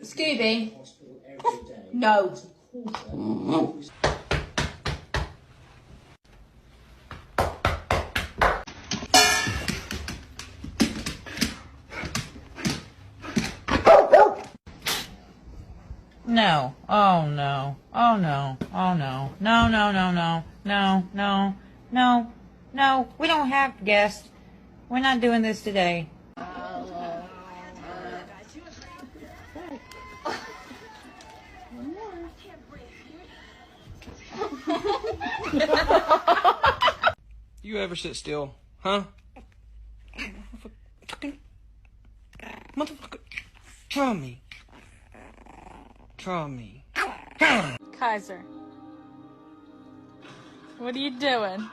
Scooby. No. No. Oh no. Oh no. Oh no. No, no, no, no. No, no, no, no. We don't have guests. We're not doing this today. You ever sit still, huh? Motherfucker. Try me. Try me. Kaiser, what are you doing?